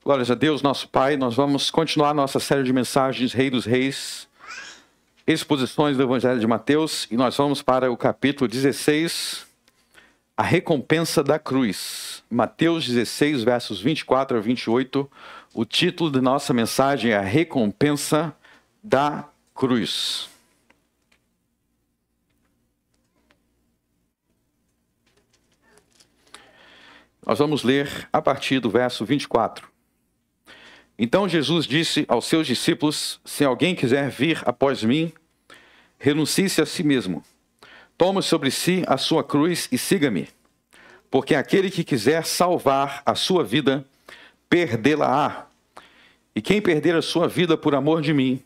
Glórias a Deus, nosso Pai. Nós vamos continuar nossa série de mensagens Rei dos Reis, exposições do Evangelho de Mateus, e nós vamos para o capítulo 16, a recompensa da cruz. Mateus 16, versos 24 a 28. O título de nossa mensagem é a recompensa da cruz. Nós vamos ler a partir do verso 24. Então Jesus disse aos seus discípulos: se alguém quiser vir após mim, renuncie-se a si mesmo. Tome sobre si a sua cruz e siga-me. Porque aquele que quiser salvar a sua vida, perdê-la-á. E quem perder a sua vida por amor de mim,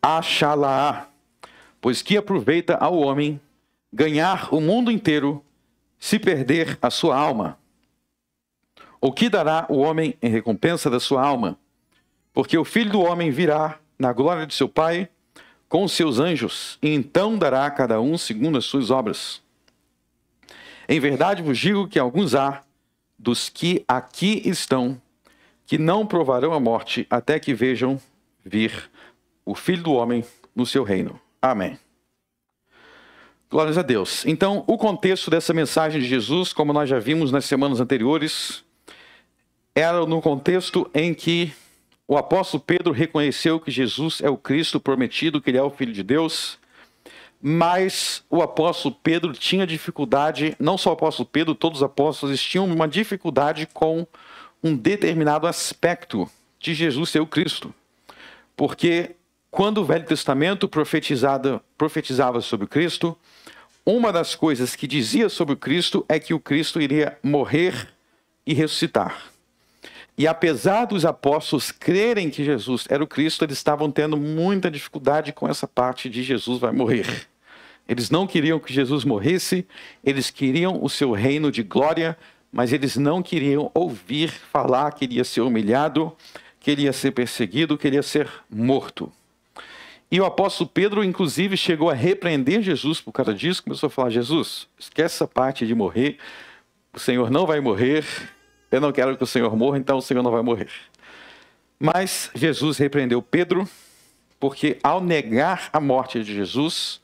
achá-la-á. Pois que aproveita ao homem ganhar o mundo inteiro, se perder a sua alma? O que dará o homem em recompensa da sua alma? Porque o Filho do Homem virá na glória de seu Pai com os seus anjos, e então dará a cada um segundo as suas obras. Em verdade vos digo que alguns há dos que aqui estão, que não provarão a morte até que vejam vir o Filho do Homem no seu reino. Amém. Glórias a Deus. Então, o contexto dessa mensagem de Jesus, como nós já vimos nas semanas anteriores, era no contexto em que o apóstolo Pedro reconheceu que Jesus é o Cristo prometido, que ele é o Filho de Deus, mas o apóstolo Pedro tinha dificuldade, não só o apóstolo Pedro, todos os apóstolos tinham uma dificuldade com um determinado aspecto de Jesus ser o Cristo. Porque quando o Velho Testamento profetizava sobre o Cristo, uma das coisas que dizia sobre o Cristo é que o Cristo iria morrer e ressuscitar. E apesar dos apóstolos crerem que Jesus era o Cristo, eles estavam tendo muita dificuldade com essa parte de Jesus vai morrer. Eles não queriam que Jesus morresse, eles queriam o seu reino de glória, mas eles não queriam ouvir falar que ele ia ser humilhado, que ele ia ser perseguido, que ele ia ser morto. E o apóstolo Pedro, inclusive, chegou a repreender Jesus por causa disso, começou a falar: Jesus, esquece essa parte de morrer, o Senhor não vai morrer. Eu não quero que o Senhor morra, então o Senhor não vai morrer. Mas Jesus repreendeu Pedro, porque ao negar a morte de Jesus,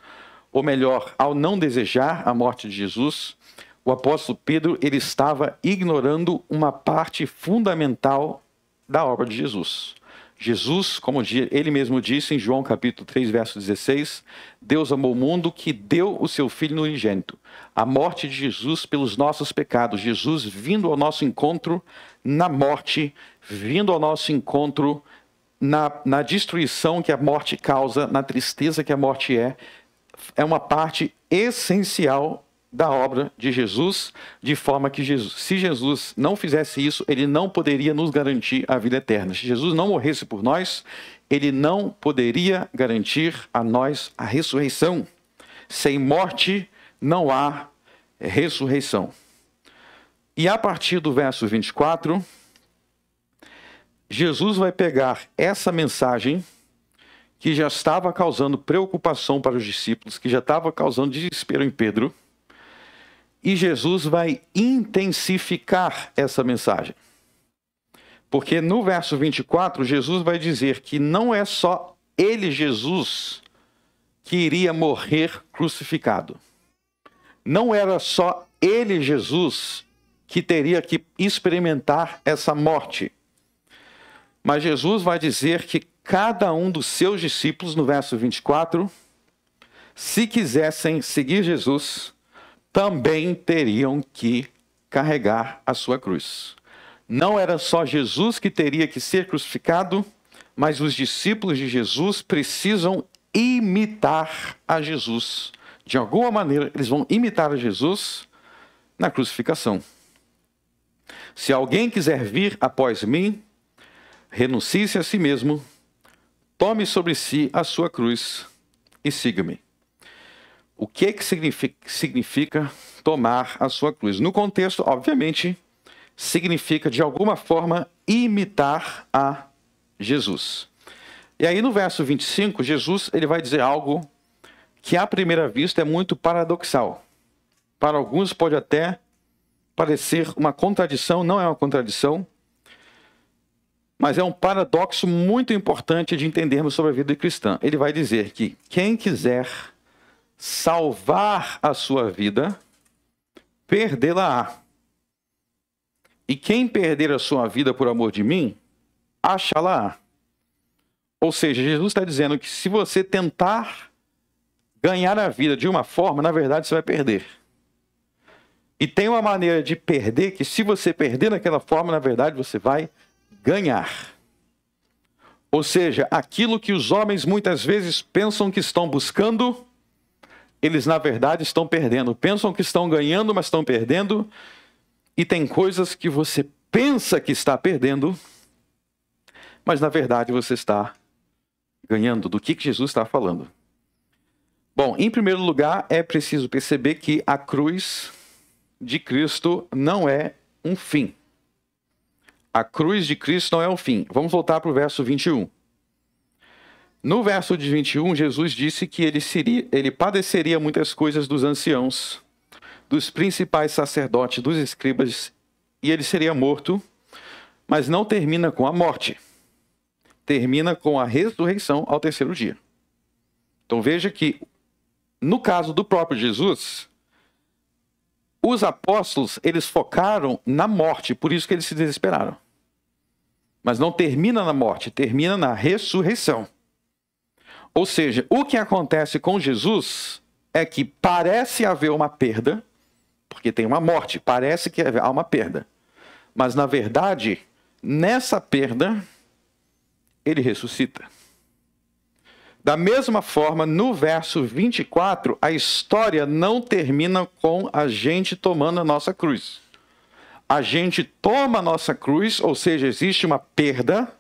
ou melhor, ao não desejar a morte de Jesus, o apóstolo Pedro ele estava ignorando uma parte fundamental da obra de Jesus. Jesus, como ele mesmo disse em João capítulo 3, verso 16, Deus amou o mundo que deu o seu Filho unigênito. A morte de Jesus pelos nossos pecados. Jesus vindo ao nosso encontro na morte, vindo ao nosso encontro na destruição que a morte causa, na tristeza que a morte é uma parte essencial da obra de Jesus, de forma que se Jesus não fizesse isso, ele não poderia nos garantir a vida eterna. Se Jesus não morresse por nós, ele não poderia garantir a nós a ressurreição. Sem morte não há ressurreição. E a partir do verso 24, Jesus vai pegar essa mensagem que já estava causando preocupação para os discípulos, que já estava causando desespero em Pedro, e Jesus vai intensificar essa mensagem. Porque no verso 24, Jesus vai dizer que não é só ele, Jesus, que iria morrer crucificado. Não era só ele, Jesus, que teria que experimentar essa morte. Mas Jesus vai dizer que cada um dos seus discípulos, no verso 24, se quisessem seguir Jesus, também teriam que carregar a sua cruz. Não era só Jesus que teria que ser crucificado, mas os discípulos de Jesus precisam imitar a Jesus. De alguma maneira, eles vão imitar a Jesus na crucificação. Se alguém quiser vir após mim, renuncie-se a si mesmo, tome sobre si a sua cruz e siga-me. O que significa tomar a sua cruz? No contexto, obviamente, significa de alguma forma imitar a Jesus. E aí no verso 25, Jesus ele vai dizer algo que à primeira vista é muito paradoxal. Para alguns pode até parecer uma contradição, não é uma contradição, Mas é um paradoxo muito importante de entendermos sobre a vida cristã. Ele vai dizer que quem quiser salvar a sua vida, perdê-la-á. E quem perder a sua vida por amor de mim, achá-la-á. Ou seja, Jesus está dizendo que se você tentar ganhar a vida de uma forma, na verdade você vai perder. E tem uma maneira de perder que se você perder daquela forma, na verdade você vai ganhar. Ou seja, aquilo que os homens muitas vezes pensam que estão buscando, eles na verdade estão perdendo. Pensam que estão ganhando, mas estão perdendo. E tem coisas que você pensa que está perdendo, mas na verdade você está ganhando. Do que Jesus está falando? Bom, em primeiro lugar, é preciso perceber que a cruz de Cristo não é um fim. A cruz de Cristo não é um fim. Vamos voltar para o verso 21. No verso de 21, Jesus disse que ele padeceria muitas coisas dos anciãos, dos principais sacerdotes, dos escribas, e ele seria morto, mas não termina com a morte. Termina com a ressurreição ao terceiro dia. Então veja que, no caso do próprio Jesus, os apóstolos, eles focaram na morte, por isso que eles se desesperaram. Mas não termina na morte, termina na ressurreição. Ou seja, o que acontece com Jesus é que parece haver uma perda, porque tem uma morte, parece que há uma perda. Mas, na verdade, nessa perda, ele ressuscita. Da mesma forma, no verso 24, a história não termina com a gente tomando a nossa cruz. A gente toma a nossa cruz, ou seja, existe uma perda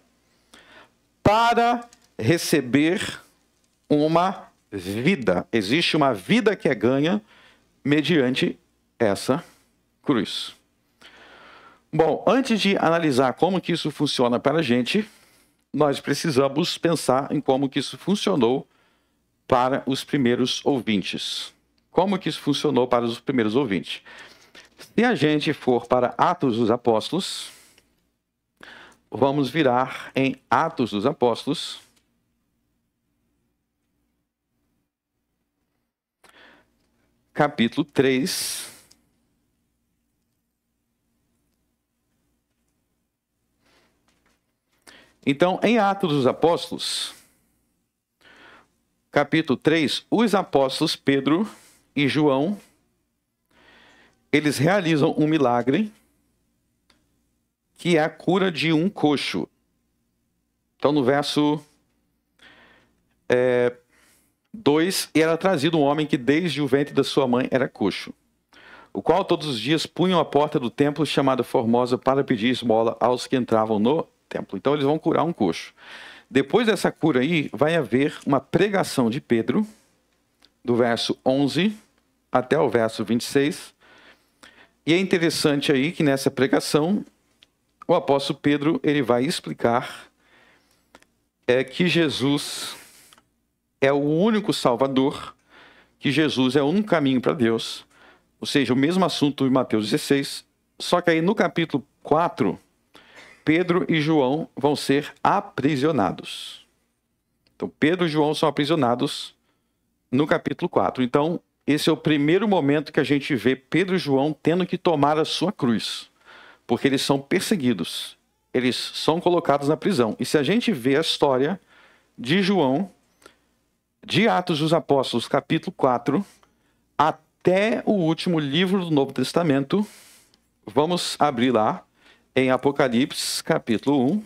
para receber uma vida. Existe uma vida que é ganha mediante essa cruz. Bom, antes de analisar como que isso funciona para a gente, nós precisamos pensar em como que isso funcionou para os primeiros ouvintes. Como que isso funcionou para os primeiros ouvintes? Se a gente for para Atos dos Apóstolos, vamos virar em Atos dos Apóstolos, capítulo 3. Então, em Atos dos Apóstolos, capítulo 3, os apóstolos Pedro e João, eles realizam um milagre que é a cura de um coxo. Então, no verso 2, era trazido um homem que desde o ventre da sua mãe era coxo, o qual todos os dias punham a porta do templo chamada Formosa para pedir esmola aos que entravam no templo. Então eles vão curar um coxo. Depois dessa cura aí, vai haver uma pregação de Pedro, do verso 11 até o verso 26. E é interessante aí que nessa pregação, o apóstolo Pedro ele vai explicar que Jesus é o único Salvador, que Jesus é o único caminho para Deus. Ou seja, o mesmo assunto em Mateus 16, só que aí no capítulo 4, Pedro e João vão ser aprisionados. Então, Pedro e João são aprisionados no capítulo 4. Então, esse é o primeiro momento que a gente vê Pedro e João tendo que tomar a sua cruz, porque eles são perseguidos. Eles são colocados na prisão. E se a gente vê a história de João, de Atos dos Apóstolos, capítulo 4, até o último livro do Novo Testamento, vamos abrir lá, em Apocalipse, capítulo 1.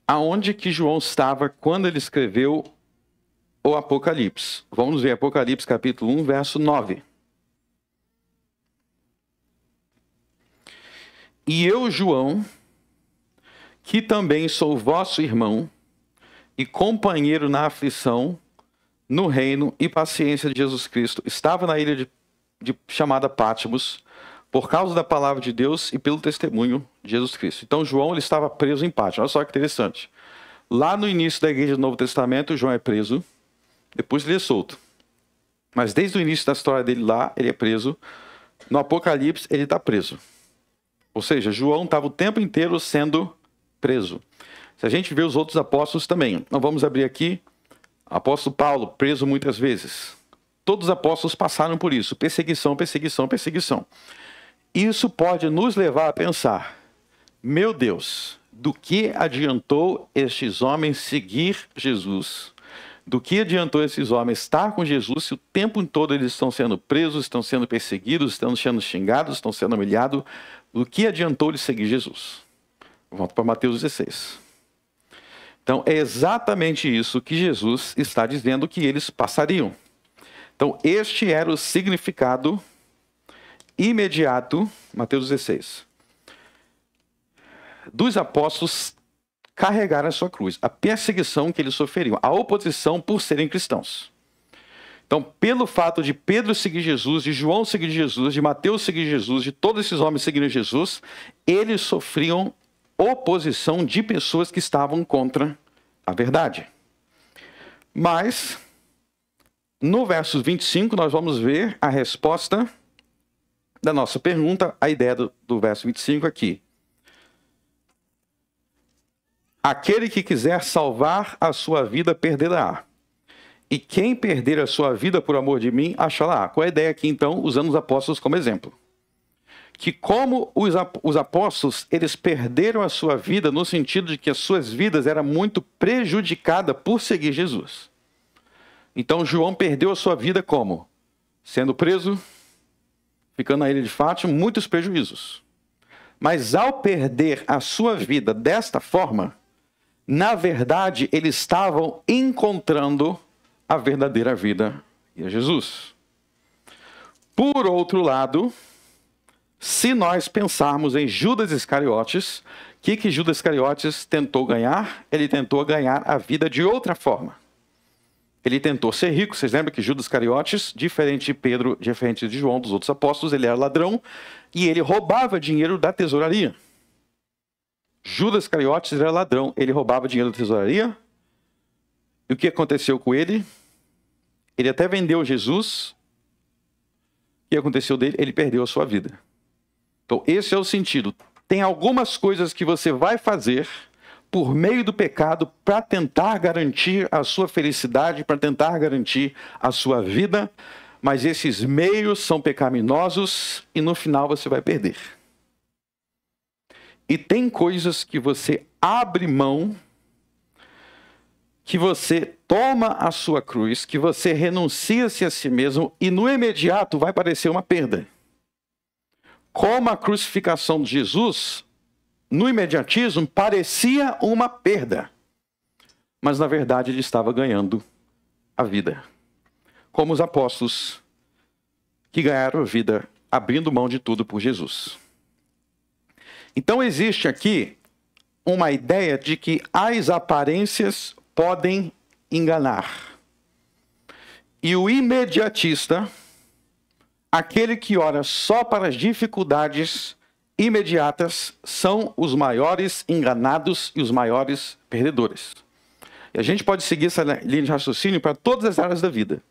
Aonde que João estava quando ele escreveu o Apocalipse? Vamos ver Apocalipse, capítulo 1, verso 9. E eu, João, que também sou vosso irmão, e companheiro na aflição, no reino e paciência de Jesus Cristo, estava na ilha chamada Patmos, por causa da palavra de Deus e pelo testemunho de Jesus Cristo. Então, João ele estava preso em Patmos. Olha só que interessante. Lá no início da igreja do Novo Testamento, João é preso, depois ele é solto. Mas desde o início da história dele lá, ele é preso. No Apocalipse, ele está preso. Ou seja, João estava o tempo inteiro sendo preso. Se a gente vê os outros apóstolos também, nós vamos abrir aqui, apóstolo Paulo, preso muitas vezes. Todos os apóstolos passaram por isso, perseguição, perseguição, perseguição. Isso pode nos levar a pensar, meu Deus, do que adiantou estes homens seguir Jesus? Do que adiantou esses homens estar com Jesus se o tempo todo eles estão sendo presos, estão sendo perseguidos, estão sendo xingados, estão sendo humilhados? Do que adiantou eles seguir Jesus? Volto para Mateus 16. Então, é exatamente isso que Jesus está dizendo que eles passariam. Então, este era o significado imediato, Mateus 16, dos apóstolos carregaram a sua cruz, a perseguição que eles sofreriam, a oposição por serem cristãos. Então, pelo fato de Pedro seguir Jesus, de João seguir Jesus, de Mateus seguir Jesus, de todos esses homens seguirem Jesus, eles sofriam oposição de pessoas que estavam contra a verdade. Mas, no verso 25, nós vamos ver a resposta da nossa pergunta, a ideia do verso 25 aqui. Aquele que quiser salvar a sua vida, perderá. E quem perder a sua vida por amor de mim, achará. Qual é a ideia aqui, então, usando os apóstolos como exemplo? Que como os apóstolos, eles perderam a sua vida no sentido de que as suas vidas eram muito prejudicadas por seguir Jesus. Então, João perdeu a sua vida como? Sendo preso, ficando na ilha de Fátima, muitos prejuízos. Mas ao perder a sua vida desta forma, na verdade, eles estavam encontrando a verdadeira vida e a Jesus. Por outro lado, se nós pensarmos em Judas Iscariotes, o que Judas Iscariotes tentou ganhar? Ele tentou ganhar a vida de outra forma. Ele tentou ser rico. Vocês lembram que Judas Iscariotes, diferente de Pedro, diferente de João, dos outros apóstolos, ele era ladrão e ele roubava dinheiro da tesouraria. Judas Iscariotes era ladrão, ele roubava dinheiro da tesouraria. E o que aconteceu com ele? Ele até vendeu Jesus. O que aconteceu dele? Ele perdeu a sua vida. Então, esse é o sentido. Tem algumas coisas que você vai fazer por meio do pecado para tentar garantir a sua felicidade, para tentar garantir a sua vida, mas esses meios são pecaminosos e no final você vai perder. E tem coisas que você abre mão, que você toma a sua cruz, que você renuncia-se a si mesmo e no imediato vai parecer uma perda. Como a crucificação de Jesus, no imediatismo, parecia uma perda. Mas na verdade ele estava ganhando a vida. Como os apóstolos que ganharam a vida abrindo mão de tudo por Jesus. Então existe aqui uma ideia de que as aparências podem enganar. E o imediatista, aquele que olha só para as dificuldades imediatas, são os maiores enganados e os maiores perdedores. E a gente pode seguir essa linha de raciocínio para todas as áreas da vida.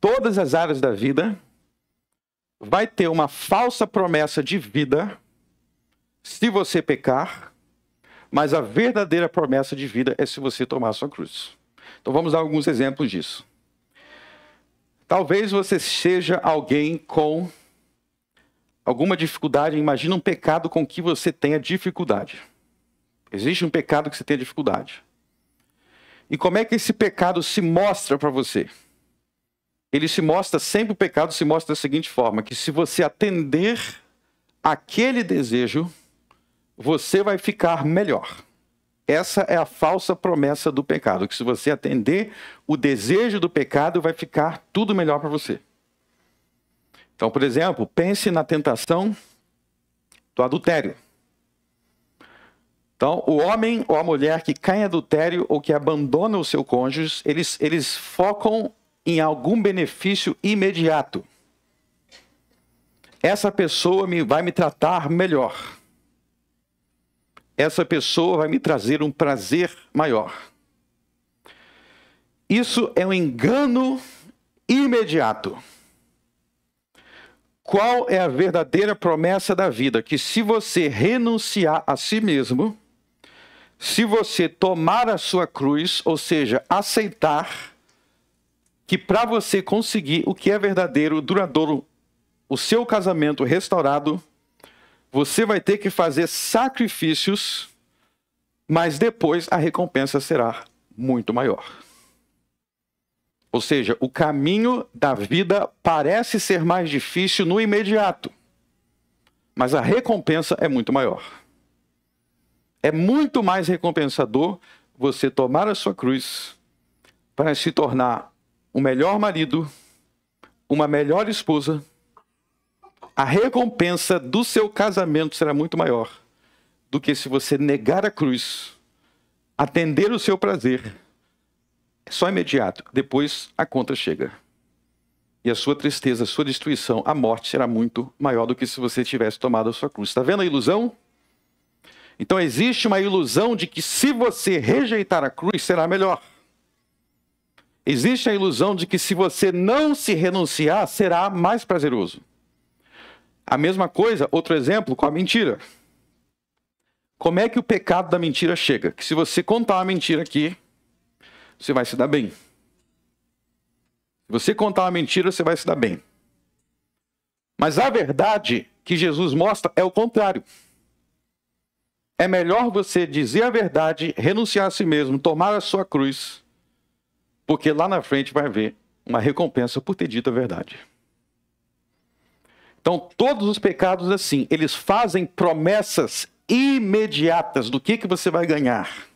Todas as áreas da vida vai ter uma falsa promessa de vida se você pecar, mas a verdadeira promessa de vida é se você tomar a sua cruz. Então vamos dar alguns exemplos disso. Talvez você seja alguém com alguma dificuldade. Imagina um pecado com que você tenha dificuldade. Existe um pecado que você tem dificuldade. E como é que esse pecado se mostra para você? Ele se mostra, sempre o pecado se mostra da seguinte forma, que se você atender aquele desejo, você vai ficar melhor. Essa é a falsa promessa do pecado, que se você atender o desejo do pecado, vai ficar tudo melhor para você. Então, por exemplo, pense na tentação do adultério. Então, o homem ou a mulher que cai em adultério ou que abandona o seu cônjuge, eles focam em algum benefício imediato. Essa pessoa vai me tratar melhor. Essa pessoa vai me trazer um prazer maior. Isso é um engano imediato. Qual é a verdadeira promessa da vida? Que se você renunciar a si mesmo, se você tomar a sua cruz, ou seja, aceitar que para você conseguir o que é verdadeiro, duradouro, o seu casamento restaurado, você vai ter que fazer sacrifícios, mas depois a recompensa será muito maior. Ou seja, o caminho da vida parece ser mais difícil no imediato, mas a recompensa é muito maior. É muito mais recompensador você tomar a sua cruz para se tornar um melhor marido, uma melhor esposa. A recompensa do seu casamento será muito maior do que se você negar a cruz, atender o seu prazer. É só imediato. Depois a conta chega. E a sua tristeza, a sua destruição, a morte será muito maior do que se você tivesse tomado a sua cruz. Está vendo a ilusão? Então existe uma ilusão de que se você rejeitar a cruz, será melhor. Existe a ilusão de que se você não se renunciar, será mais prazeroso. A mesma coisa, outro exemplo, com a mentira. Como é que o pecado da mentira chega? Que se você contar uma mentira aqui, você vai se dar bem. Se você contar uma mentira, você vai se dar bem. Mas a verdade que Jesus mostra é o contrário. É melhor você dizer a verdade, renunciar a si mesmo, tomar a sua cruz, porque lá na frente vai haver uma recompensa por ter dito a verdade. Então, todos os pecados assim, eles fazem promessas imediatas do que você vai ganhar.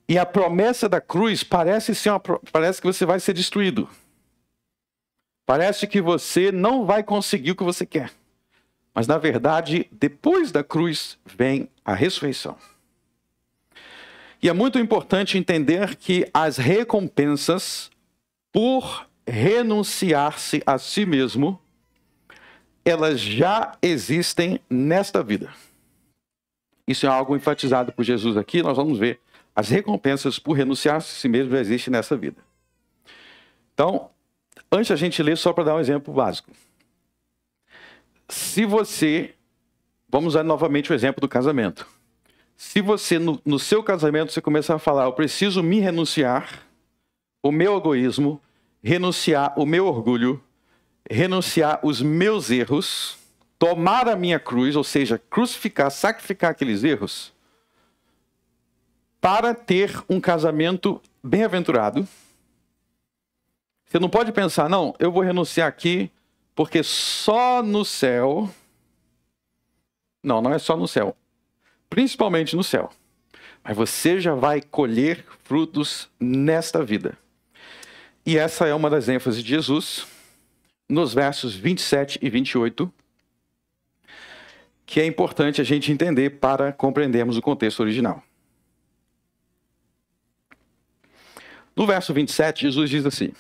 E a promessa da cruz parece que você vai ser destruído. Parece que você não vai conseguir o que você quer. Mas, na verdade, depois da cruz vem a ressurreição. E é muito importante entender que as recompensas por renunciar-se a si mesmo, elas já existem nesta vida. Isso é algo enfatizado por Jesus aqui, nós vamos ver. As recompensas por renunciar-se a si mesmo já existem nessa vida. Então, antes da gente ler, só para dar um exemplo básico. Se você, vamos usar novamente o exemplo do casamento. Se você, no seu casamento, você começar a falar, eu preciso me renunciar, o meu egoísmo, renunciar o meu orgulho, renunciar os meus erros, tomar a minha cruz, ou seja, crucificar, sacrificar aqueles erros, para ter um casamento bem-aventurado. Você não pode pensar, não, eu vou renunciar aqui, porque só no céu... Não, não é só no céu. Principalmente no céu. Mas você já vai colher frutos nesta vida. E essa é uma das ênfases de Jesus, nos versos 27 e 28, que é importante a gente entender para compreendermos o contexto original. No verso 27, Jesus diz assim: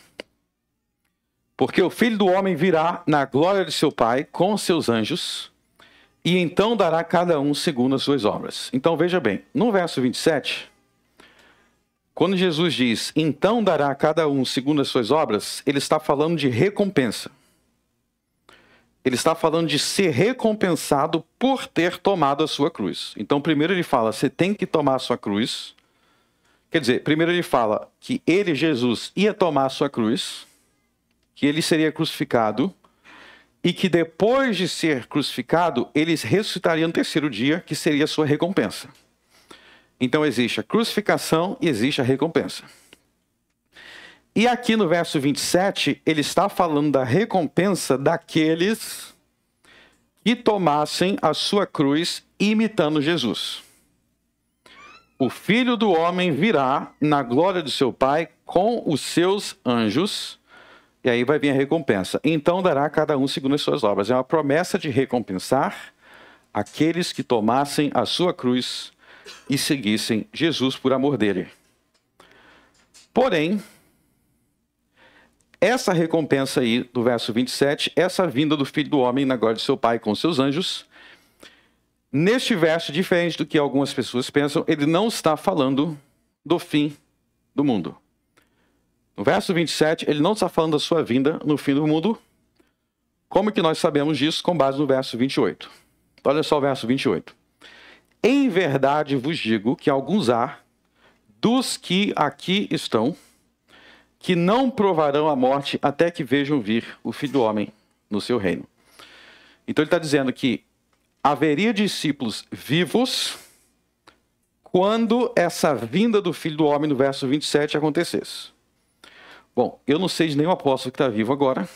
porque o Filho do Homem virá na glória de seu Pai com seus anjos, e então dará a cada um segundo as suas obras. Então veja bem, no verso 27, quando Jesus diz, então dará a cada um segundo as suas obras, ele está falando de recompensa. Ele está falando de ser recompensado por ter tomado a sua cruz. Então primeiro ele fala, você tem que tomar a sua cruz. Quer dizer, primeiro ele fala que ele, Jesus, ia tomar a sua cruz, que ele seria crucificado, e que depois de ser crucificado, ele ressuscitaria no terceiro dia, que seria a sua recompensa. Então existe a crucificação e existe a recompensa. E aqui no verso 27, ele está falando da recompensa daqueles que tomassem a sua cruz imitando Jesus. O Filho do Homem virá na glória do seu Pai com os seus anjos, e aí vai vir a recompensa. Então dará a cada um segundo as suas obras. É uma promessa de recompensar aqueles que tomassem a sua cruz e seguissem Jesus por amor dele. Porém, essa recompensa aí do verso 27, essa vinda do Filho do Homem na glória de seu Pai com seus anjos, neste verso, diferente do que algumas pessoas pensam, ele não está falando do fim do mundo. No verso 27, ele não está falando da sua vinda no fim do mundo. Como que nós sabemos disso? Com base no verso 28. Então, olha só o verso 28. Em verdade vos digo que alguns há dos que aqui estão, que não provarão a morte até que vejam vir o Filho do Homem no seu reino. Então ele está dizendo que haveria discípulos vivos quando essa vinda do Filho do Homem no verso 27 acontecesse. Bom, eu não sei de nenhum apóstolo que está vivo agora.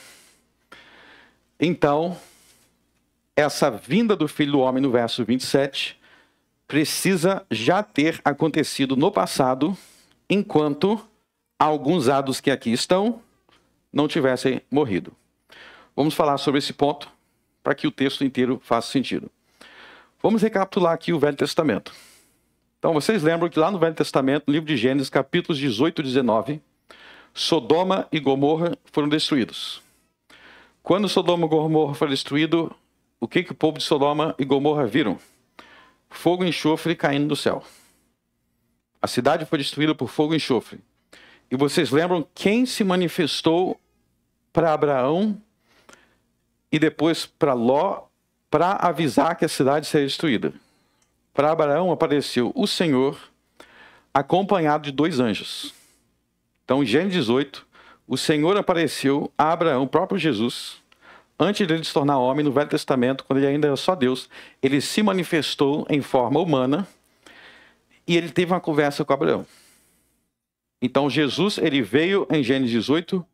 Então, essa vinda do Filho do Homem no verso 27 precisa já ter acontecido no passado, enquanto alguns dos que aqui estão não tivessem morrido. Vamos falar sobre esse ponto para que o texto inteiro faça sentido. Vamos recapitular aqui o Velho Testamento. Então, vocês lembram que lá no Velho Testamento, no livro de Gênesis, capítulos 18 e 19, Sodoma e Gomorra foram destruídos. Quando Sodoma e Gomorra foram destruídos, o que o povo de Sodoma e Gomorra viram? Fogo e enxofre caindo do céu. A cidade foi destruída por fogo e enxofre. E vocês lembram quem se manifestou para Abraão e depois para Ló para avisar que a cidade seria destruída? Para Abraão apareceu o Senhor acompanhado de 2 anjos. Então, em Gênesis 18, o Senhor apareceu a Abraão, o próprio Jesus, antes dele se tornar homem no Velho Testamento, quando ele ainda era só Deus. Ele se manifestou em forma humana e ele teve uma conversa com Abraão. Então, Jesus, ele veio em Gênesis 18,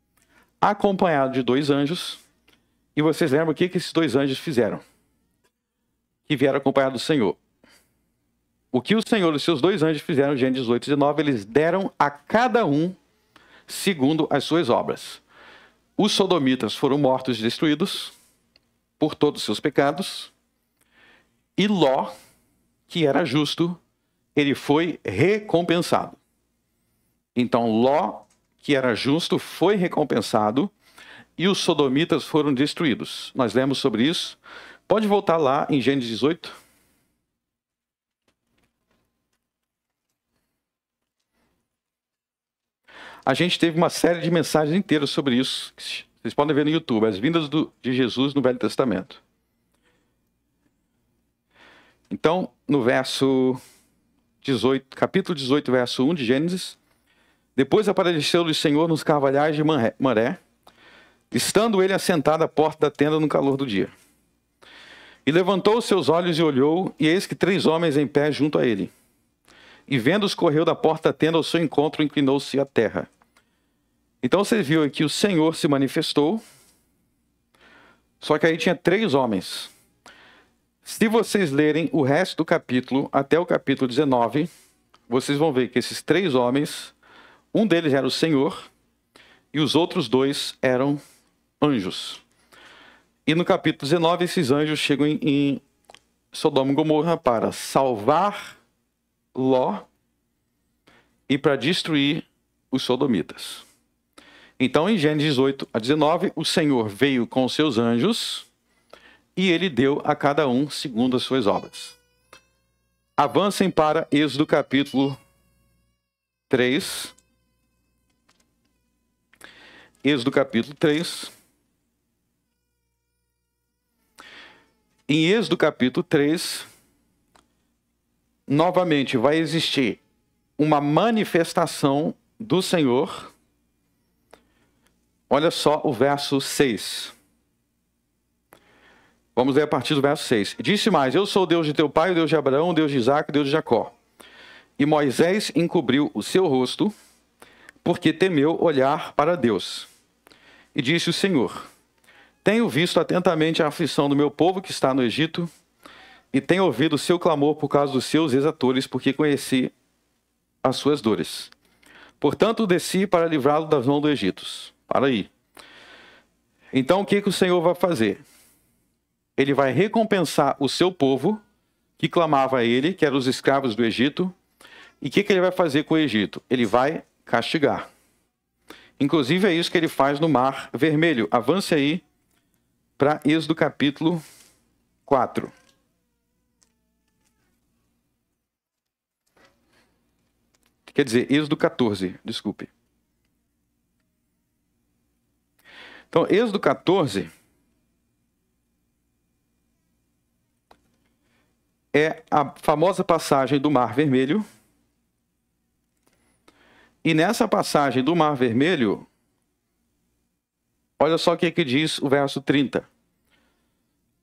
acompanhado de 2 anjos. E vocês lembram o que esses 2 anjos fizeram? Que vieram acompanhados do Senhor. O que o Senhor e os seus 2 anjos fizeram em Gênesis 18 e 19, eles deram a cada um segundo as suas obras. Os sodomitas foram mortos e destruídos por todos os seus pecados. E Ló, que era justo, ele foi recompensado. Então Ló, que era justo, foi recompensado e os sodomitas foram destruídos. Nós lemos sobre isso. Pode voltar lá em Gênesis 18. A gente teve uma série de mensagens inteiras sobre isso. Vocês podem ver no YouTube, as vindas de Jesus no Velho Testamento. Então, no verso 18, capítulo 18, verso 1 de Gênesis, depois apareceu-lhe o Senhor nos carvalhais de Manré, estando ele assentado à porta da tenda no calor do dia. E levantou os seus olhos e olhou, e eis que 3 homens em pé junto a ele. E vendo-os, correu da porta da tenda ao seu encontro e inclinou-se à terra. Então você viu aqui o Senhor se manifestou, só que aí tinha 3 homens. Se vocês lerem o resto do capítulo, até o capítulo 19, vocês vão ver que esses 3 homens, um deles era o Senhor, e os outros 2 eram anjos. E no capítulo 19, esses anjos chegam em Sodoma e Gomorra para salvar Ló e para destruir os sodomitas. Então, em Gênesis 18 a 19, o Senhor veio com os seus anjos e ele deu a cada um segundo as suas obras. Avancem para Êxodo capítulo 3. Êxodo capítulo 3. Em Êxodo capítulo 3, novamente vai existir uma manifestação do Senhor. Olha só o verso 6. Vamos ler a partir do verso 6. Disse mais: Eu sou o Deus de teu pai, o Deus de Abraão, o Deus de Isaque, o Deus de Jacó. E Moisés encobriu o seu rosto, porque temeu olhar para Deus. E disse o Senhor: Tenho visto atentamente a aflição do meu povo que está no Egito, e tenho ouvido o seu clamor por causa dos seus exatores, porque conheci as suas dores. Portanto, desci para livrá-lo das mãos dos egípcios. Para aí. Então, o que o Senhor vai fazer? Ele vai recompensar o seu povo, que clamava a ele, que eram os escravos do Egito. E o que ele vai fazer com o Egito? Ele vai castigar. Inclusive, é isso que ele faz no Mar Vermelho. Avance aí para Êxodo capítulo 4. Quer dizer, Êxodo 14, desculpe. Então, Êxodo 14 é a famosa passagem do Mar Vermelho. E nessa passagem do Mar Vermelho, olha só o que diz o verso 30.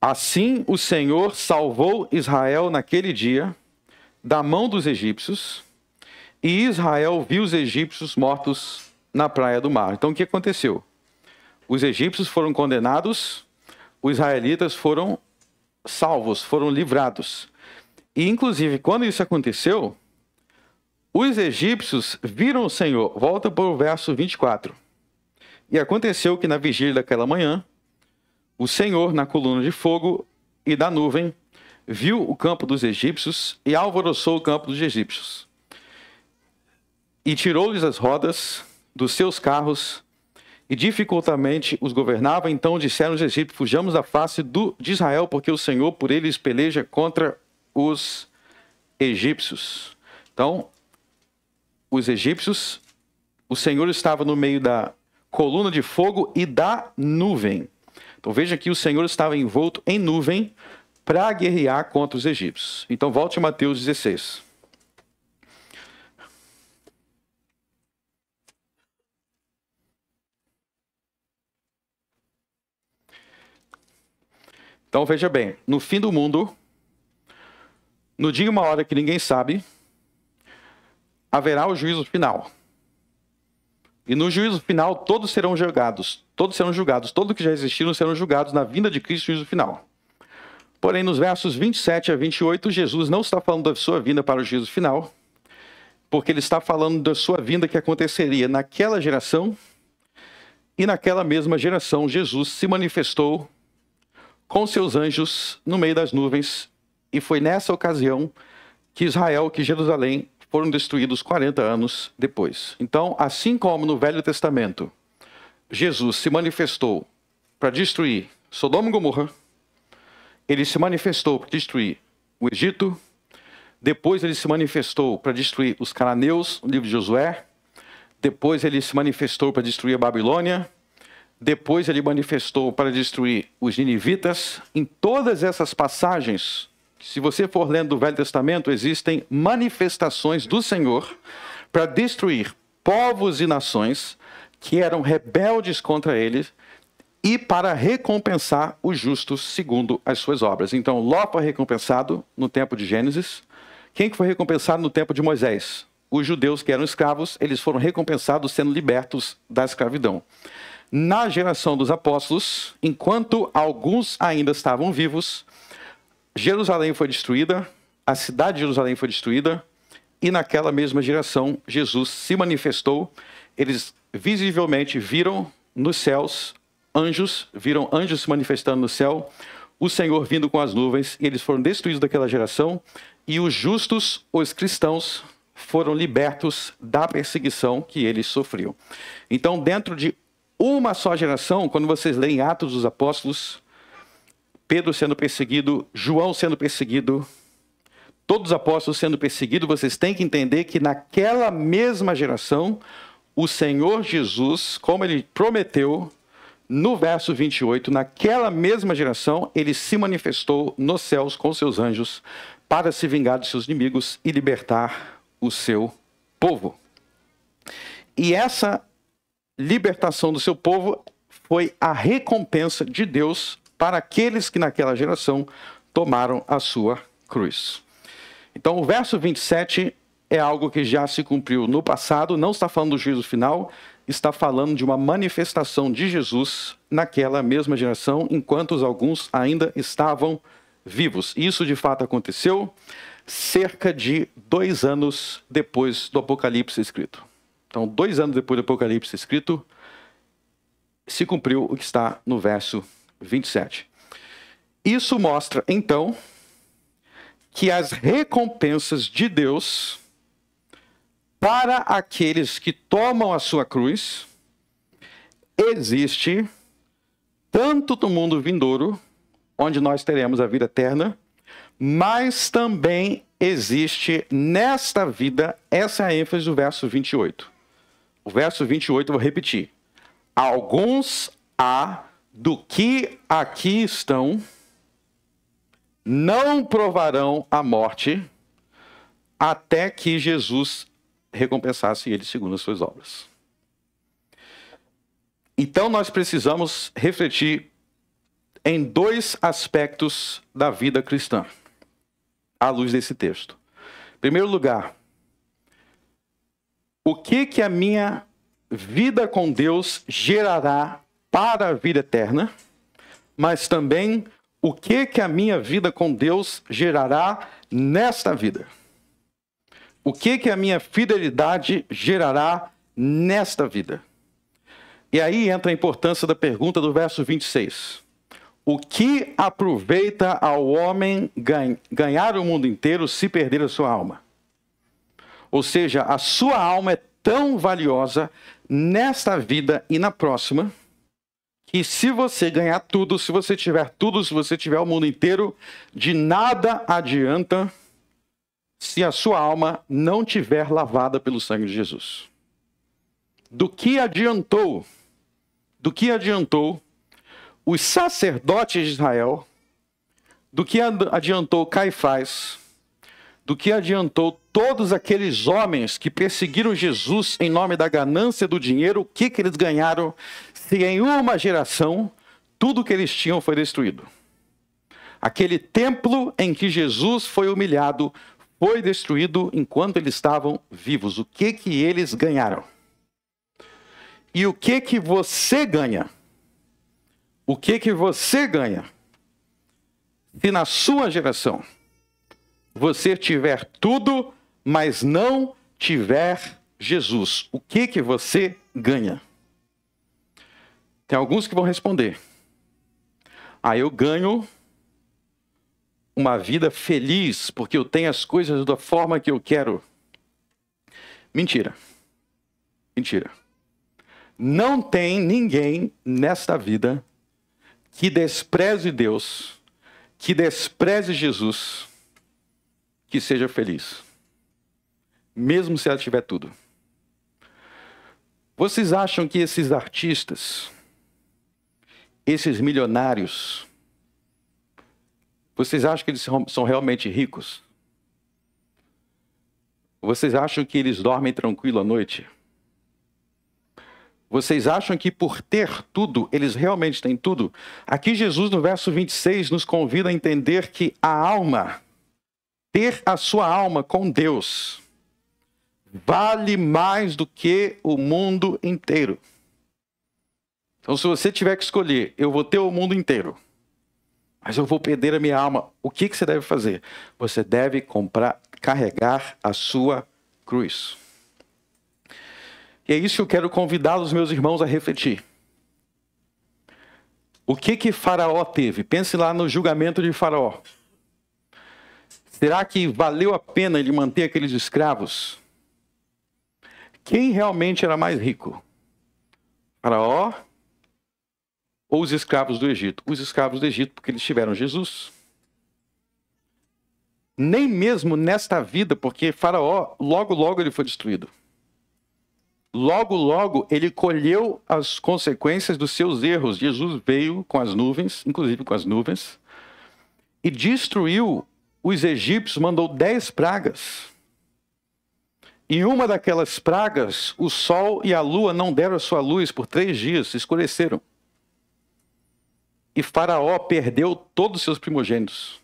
Assim o Senhor salvou Israel naquele dia da mão dos egípcios, e Israel viu os egípcios mortos na praia do mar. Então o que aconteceu? Os egípcios foram condenados, os israelitas foram salvos, foram livrados. E inclusive quando isso aconteceu, os egípcios viram o Senhor. Volta para o verso 24. E aconteceu que na vigília daquela manhã, o Senhor, na coluna de fogo e da nuvem, viu o campo dos egípcios e alvoroçou o campo dos egípcios. E tirou-lhes as rodas dos seus carros e dificultamente os governava. Então disseram os egípcios: fujamos da face de Israel, porque o Senhor por eles peleja contra os egípcios. Então, os egípcios, o Senhor estava no meio da coluna de fogo e da nuvem. Então veja que o Senhor estava envolto em nuvem para guerrear contra os egípcios. Então volte a Mateus 16. Então veja bem, no fim do mundo, no dia e uma hora que ninguém sabe, haverá o juízo final. E no juízo final, todos serão julgados. Todos que já existiram serão julgados na vinda de Cristo no juízo final. Porém, nos versos 27 a 28, Jesus não está falando da sua vinda para o juízo final, porque ele está falando da sua vinda que aconteceria naquela geração, e naquela mesma geração, Jesus se manifestou com seus anjos no meio das nuvens, e foi nessa ocasião que Israel, que Jerusalém, foram destruídos 40 anos depois. Então, assim como no Velho Testamento, Jesus se manifestou para destruir Sodoma e Gomorra, ele se manifestou para destruir o Egito, depois ele se manifestou para destruir os cananeus, no livro de Josué, depois ele se manifestou para destruir a Babilônia, depois ele manifestou para destruir os ninivitas. Em todas essas passagens, se você for lendo o Velho Testamento, existem manifestações do Senhor para destruir povos e nações que eram rebeldes contra ele e para recompensar os justos segundo as suas obras. Então, Ló foi recompensado no tempo de Gênesis. Quem que foi recompensado no tempo de Moisés? Os judeus que eram escravos, eles foram recompensados sendo libertos da escravidão. Na geração dos apóstolos, enquanto alguns ainda estavam vivos, Jerusalém foi destruída, a cidade de Jerusalém foi destruída, e naquela mesma geração Jesus se manifestou. Eles visivelmente viram nos céus anjos, viram anjos se manifestando no céu, o Senhor vindo com as nuvens, e eles foram destruídos daquela geração, e os justos, os cristãos, foram libertos da perseguição que eles sofriam. Então, dentro de uma só geração, quando vocês leem Atos dos Apóstolos, Pedro sendo perseguido, João sendo perseguido, todos os apóstolos sendo perseguidos, vocês têm que entender que naquela mesma geração, o Senhor Jesus, como ele prometeu, no verso 28, naquela mesma geração, ele se manifestou nos céus com seus anjos para se vingar dos seus inimigos e libertar o seu povo. E essa libertação do seu povo foi a recompensa de Deus para aqueles que naquela geração tomaram a sua cruz. Então o verso 27 é algo que já se cumpriu no passado, não está falando do juízo final, está falando de uma manifestação de Jesus naquela mesma geração, enquanto alguns ainda estavam vivos. Isso de fato aconteceu cerca de 2 anos depois do Apocalipse escrito. Então, 2 anos depois do Apocalipse escrito, se cumpriu o que está no verso 27. Isso mostra, então, que as recompensas de Deus para aqueles que tomam a sua cruz existe tanto no mundo vindouro, onde nós teremos a vida eterna, mas também existe nesta vida, essa é a ênfase do verso 28. O verso 28, eu vou repetir. Alguns há do que aqui estão, não provarão a morte, até que Jesus recompensasse eles segundo as suas obras. Então nós precisamos refletir em dois aspectos da vida cristã, à luz desse texto. Em primeiro lugar, o que a minha vida com Deus gerará para a vida eterna, mas também o que a minha vida com Deus gerará nesta vida. O que a minha fidelidade gerará nesta vida. E aí entra a importância da pergunta do verso 26. O que aproveita ao homem ganhar o mundo inteiro se perder a sua alma? Ou seja, a sua alma é tão valiosa nesta vida e na próxima, que se você ganhar tudo, se você tiver tudo, se você tiver o mundo inteiro, de nada adianta se a sua alma não tiver lavada pelo sangue de Jesus. Do que adiantou os sacerdotes de Israel, do que adiantou Caifás, do que adiantou todos aqueles homens que perseguiram Jesus em nome da ganância do dinheiro, o que eles ganharam se em uma geração tudo que eles tinham foi destruído? Aquele templo em que Jesus foi humilhado foi destruído enquanto eles estavam vivos. O que eles ganharam? E o que você ganha? O que você ganha se na sua geração você tiver tudo, mas não tiver Jesus? O que você ganha? Tem alguns que vão responder: eu ganho uma vida feliz porque eu tenho as coisas da forma que eu quero. Mentira. Mentira. Não tem ninguém nesta vida que despreze Deus, que despreze Jesus, que seja feliz, mesmo se ela tiver tudo. Vocês acham que esses artistas, esses milionários, vocês acham que eles são realmente ricos? Vocês acham que eles dormem tranquilo à noite? Vocês acham que por ter tudo, eles realmente têm tudo? Aqui Jesus, no verso 26, nos convida a entender que a alma, ter a sua alma com Deus, vale mais do que o mundo inteiro. Então, se você tiver que escolher, eu vou ter o mundo inteiro, mas eu vou perder a minha alma, o que você deve fazer? Você deve carregar a sua cruz. E é isso que eu quero convidar os meus irmãos a refletir. O que Faraó teve? Pense lá no julgamento de Faraó. Será que valeu a pena ele manter aqueles escravos? Quem realmente era mais rico? Faraó ou os escravos do Egito? Os escravos do Egito, porque eles tiveram Jesus. Nem mesmo nesta vida, porque Faraó, logo ele foi destruído. Logo ele colheu as consequências dos seus erros. Jesus veio com as nuvens, inclusive com as nuvens, e destruiu os egípcios, mandou 10 pragas. Em uma daquelas pragas, o sol e a lua não deram a sua luz por 3 dias, se escureceram. E Faraó perdeu todos os seus primogênitos.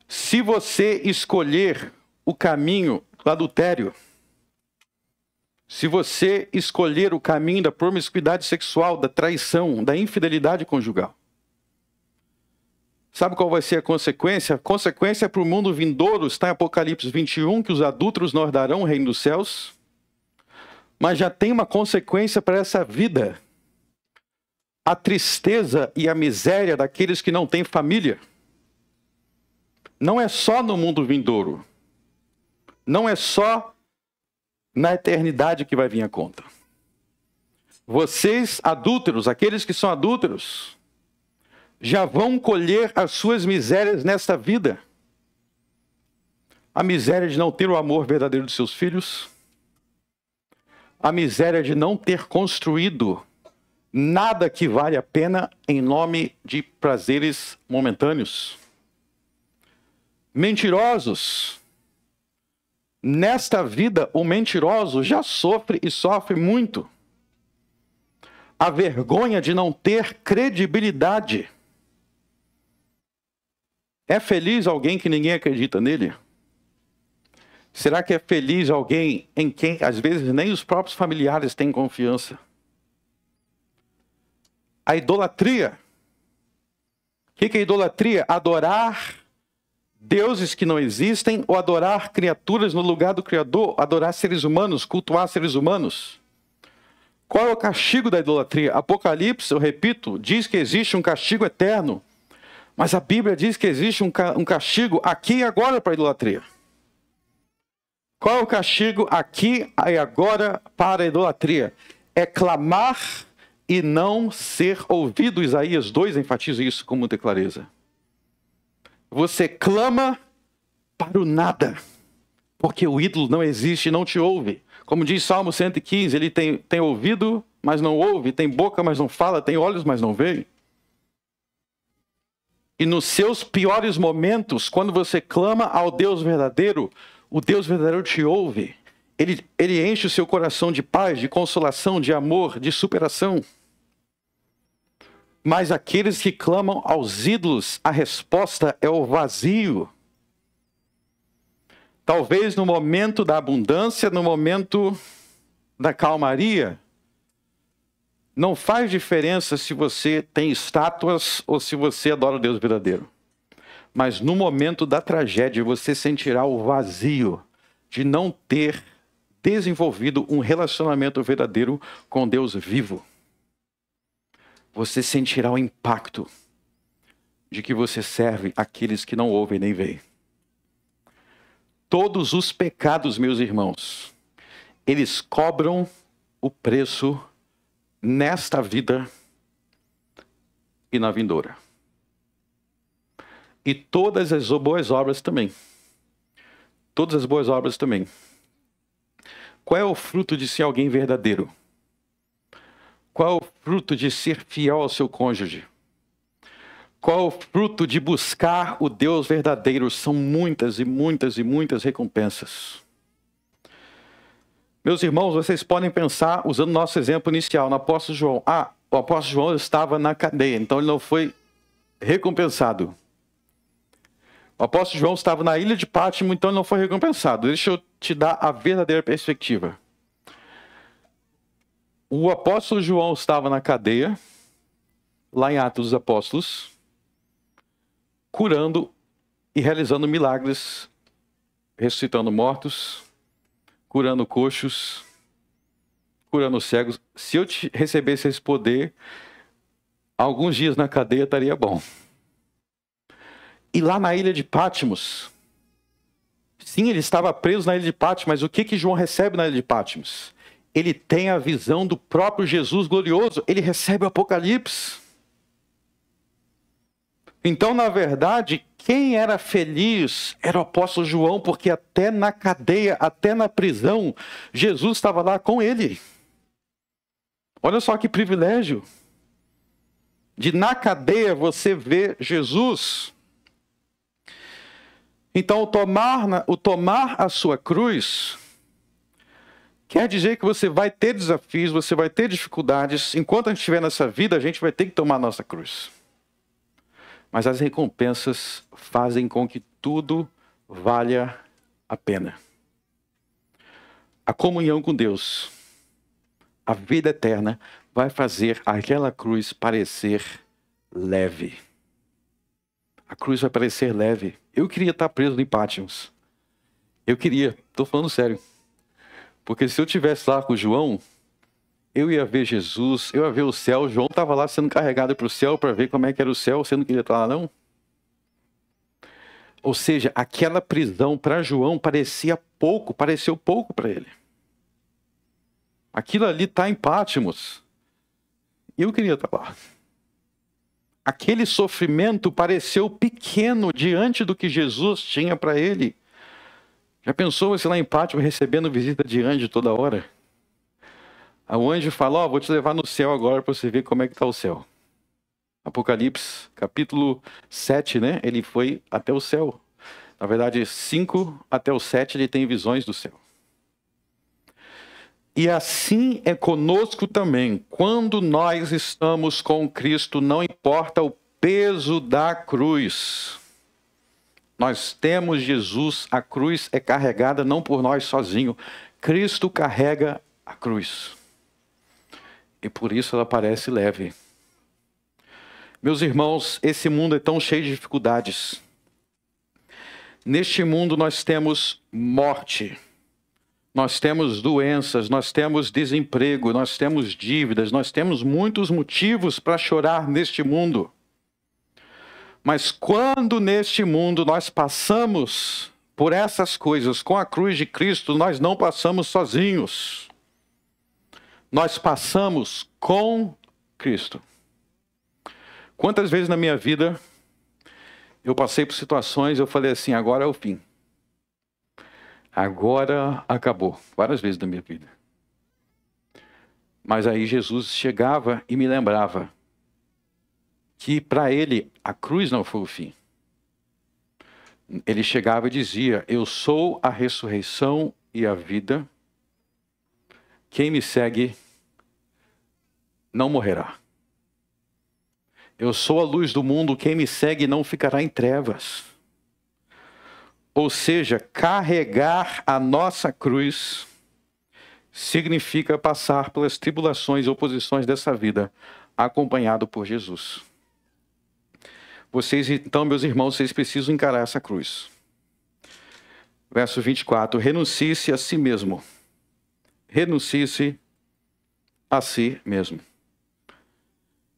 Se você escolher o caminho do adultério, se você escolher o caminho da promiscuidade sexual, da traição, da infidelidade conjugal, sabe qual vai ser a consequência? A consequência para o mundo vindouro está em Apocalipse 21, que os adúlteros não herdarão o reino dos céus. Mas já tem uma consequência para essa vida. A tristeza e a miséria daqueles que não têm família. Não é só no mundo vindouro. Não é só na eternidade que vai vir a conta. Vocês, adúlteros, aqueles que são adúlteros, já vão colher as suas misérias nesta vida. A miséria de não ter o amor verdadeiro de seus filhos. A miséria de não ter construído Nada que vale a pena em nome de prazeres momentâneos. Mentirosos. Nesta vida, o mentiroso já sofre e sofre muito. A vergonha de não ter credibilidade. É feliz alguém que ninguém acredita nele? Será que é feliz alguém em quem, às vezes, nem os próprios familiares têm confiança? A idolatria. O que é idolatria? Adorar deuses que não existem ou adorar criaturas no lugar do Criador, adorar seres humanos, cultuar seres humanos. Qual é o castigo da idolatria? Apocalipse, eu repito, diz que existe um castigo eterno, mas a Bíblia diz que existe um castigo aqui e agora para a idolatria. Qual é o castigo aqui e agora para a idolatria? É clamar e não ser ouvido. Isaías 2 enfatiza isso com muita clareza. Você clama para o nada, porque o ídolo não existe e não te ouve. Como diz Salmo 115, ele tem ouvido, mas não ouve, tem boca, mas não fala, tem olhos, mas não vê. E nos seus piores momentos, quando você clama ao Deus verdadeiro, o Deus verdadeiro te ouve. Ele enche o seu coração de paz, de consolação, de amor, de superação. Mas aqueles que clamam aos ídolos, a resposta é o vazio. Talvez no momento da abundância, no momento da calmaria, não faz diferença se você tem estátuas ou se você adora o Deus verdadeiro. Mas no momento da tragédia, você sentirá o vazio de não ter desenvolvido um relacionamento verdadeiro com Deus vivo. Você sentirá o impacto de que você serve aqueles que não ouvem nem veem. Todos os pecados, meus irmãos, eles cobram o preço nesta vida e na vindoura. E todas as boas obras também. Todas as boas obras também. Qual é o fruto de ser alguém verdadeiro? Qual é o fruto de ser fiel ao seu cônjuge? Qual é o fruto de buscar o Deus verdadeiro? São muitas e muitas e muitas recompensas. Meus irmãos, vocês podem pensar, usando nosso exemplo inicial, no apóstolo João. O apóstolo João estava na cadeia, então ele não foi recompensado. O apóstolo João estava na ilha de Pátimo, então ele não foi recompensado. Deixa eu te dar a verdadeira perspectiva. O apóstolo João estava na cadeia, lá em Atos dos Apóstolos, curando e realizando milagres, ressuscitando mortos, curando coxos, curando cegos. Se eu recebesse esse poder, alguns dias na cadeia estaria bom. E lá na ilha de Patmos, sim, ele estava preso na ilha de Patmos, mas o que João recebe na ilha de Patmos? Ele tem a visão do próprio Jesus glorioso, ele recebe o Apocalipse. Então, na verdade, quem era feliz era o apóstolo João, porque até na cadeia, até na prisão, Jesus estava lá com ele. Olha só que privilégio. De na cadeia você ver Jesus. Então, o tomar a sua cruz quer dizer que você vai ter desafios, você vai ter dificuldades. Enquanto a gente estiver nessa vida, a gente vai ter que tomar a nossa cruz. Mas as recompensas fazem com que tudo valha a pena. A comunhão com Deus, a vida eterna, vai fazer aquela cruz parecer leve. A cruz vai parecer leve. Eu queria estar preso em Patmos. Eu queria, estou falando sério. Porque se eu estivesse lá com o João, eu ia ver Jesus, eu ia ver o céu. O João estava lá sendo carregado para o céu para ver como é que era o céu. Você não queria estar lá, não? Ou seja, aquela prisão para João pareceu pouco para ele. Aquilo ali está em Patmos. Eu queria estar lá. Aquele sofrimento pareceu pequeno diante do que Jesus tinha para ele. Já pensou você lá em Patmos recebendo visita de anjo toda hora? O anjo fala, ó, vou te levar no céu agora para você ver como é que está o céu. Apocalipse, capítulo 7, né? Ele foi até o céu. Na verdade, 5 até o 7, ele tem visões do céu. E assim é conosco também. Quando nós estamos com Cristo, não importa o peso da cruz. Nós temos Jesus, a cruz é carregada não por nós sozinhos. Cristo carrega a cruz. E por isso ela parece leve. Meus irmãos, esse mundo é tão cheio de dificuldades. Neste mundo nós temos morte. Nós temos doenças, nós temos desemprego, nós temos dívidas, nós temos muitos motivos para chorar neste mundo. Mas quando neste mundo nós passamos por essas coisas com a cruz de Cristo, nós não passamos sozinhos. Nós passamos com Cristo. Quantas vezes na minha vida eu passei por situações, eu falei assim, agora é o fim. Agora acabou. Várias vezes na minha vida. Mas aí Jesus chegava e me lembrava que para ele a cruz não foi o fim. Ele chegava e dizia, eu sou a ressurreição e a vida. Quem me segue não morrerá. Eu sou a luz do mundo, quem me segue não ficará em trevas. Ou seja, carregar a nossa cruz significa passar pelas tribulações e oposições dessa vida, acompanhado por Jesus. Vocês, então, meus irmãos, vocês precisam encarar essa cruz. Verso 24, renuncie-se a si mesmo. Renuncie-se a si mesmo.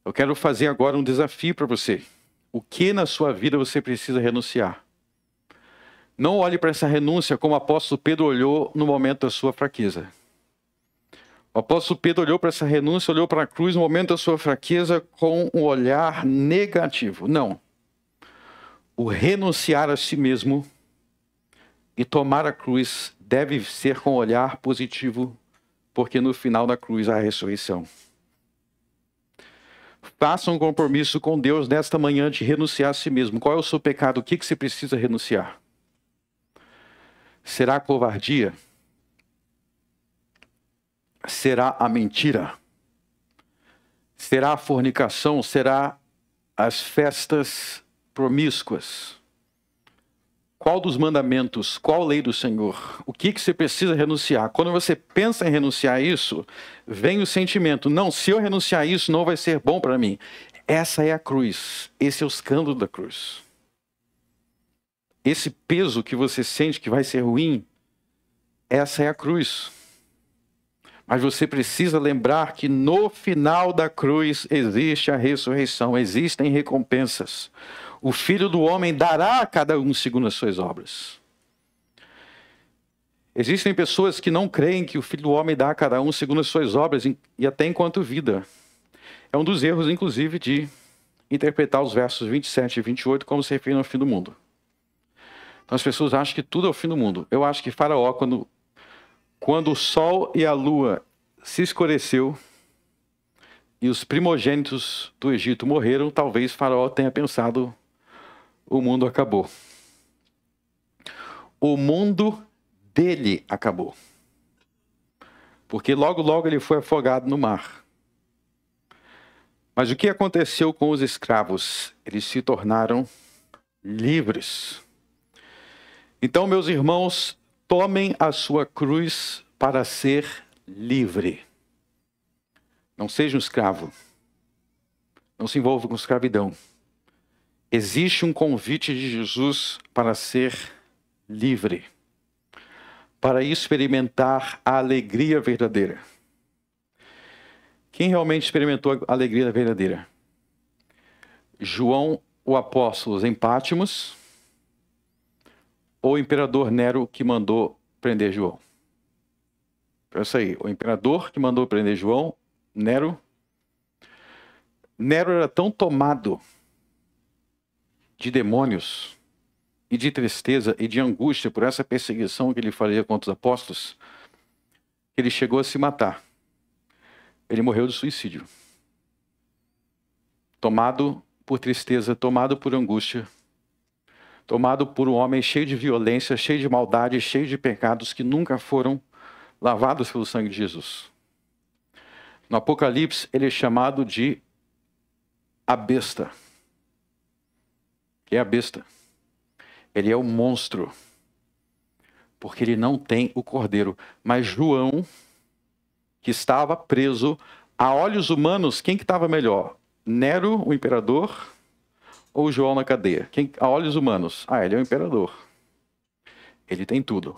Eu quero fazer agora um desafio para você. O que na sua vida você precisa renunciar? Não olhe para essa renúncia como o apóstolo Pedro olhou no momento da sua fraqueza. O apóstolo Pedro olhou para essa renúncia, olhou para a cruz no momento da sua fraqueza com um olhar negativo. Não. O renunciar a si mesmo e tomar a cruz deve ser com um olhar positivo, porque no final da cruz há a ressurreição. Faça um compromisso com Deus nesta manhã de renunciar a si mesmo. Qual é o seu pecado? O que você precisa renunciar? Será a covardia? Será a mentira? Será a fornicação? Será as festas promíscuas? Qual dos mandamentos? Qual lei do Senhor? O que você precisa renunciar? Quando você pensa em renunciar a isso, vem o sentimento, não, se eu renunciar a isso, não vai ser bom para mim. Essa é a cruz. Esse é o escândalo da cruz. Esse peso que você sente que vai ser ruim, essa é a cruz. Mas você precisa lembrar que no final da cruz existe a ressurreição, existem recompensas. O Filho do Homem dará a cada um segundo as suas obras. Existem pessoas que não creem que o Filho do Homem dá a cada um segundo as suas obras e até enquanto vida. É um dos erros, inclusive, de interpretar os versos 27 e 28 como se referindo ao fim do mundo. Então as pessoas acham que tudo é o fim do mundo. Eu acho que Faraó, quando o sol e a lua se escureceu e os primogênitos do Egito morreram, talvez Faraó tenha pensado, o mundo acabou. O mundo dele acabou. Porque logo, logo ele foi afogado no mar. Mas o que aconteceu com os escravos? Eles se tornaram livres. Então, meus irmãos, tomem a sua cruz para ser livre. Não seja um escravo. Não se envolva com escravidão. Existe um convite de Jesus para ser livre. Para experimentar a alegria verdadeira. Quem realmente experimentou a alegria verdadeira? João, o apóstolo, em Pátimos, ou o imperador Nero que mandou prender João? Pensa aí, o imperador que mandou prender João, Nero. Nero era tão tomado de demônios e de tristeza e de angústia por essa perseguição que ele fazia contra os apóstolos, que ele chegou a se matar. Ele morreu de suicídio. Tomado por tristeza, tomado por angústia, tomado por um homem cheio de violência, cheio de maldade, cheio de pecados que nunca foram lavados pelo sangue de Jesus. No Apocalipse, ele é chamado de a besta. Que é a besta? Ele é o monstro. Porque ele não tem o cordeiro. Mas João, que estava preso, a olhos humanos, quem que estava melhor? Nero, o imperador, ou João na cadeia? A olhos humanos? Ele é o imperador. Ele tem tudo.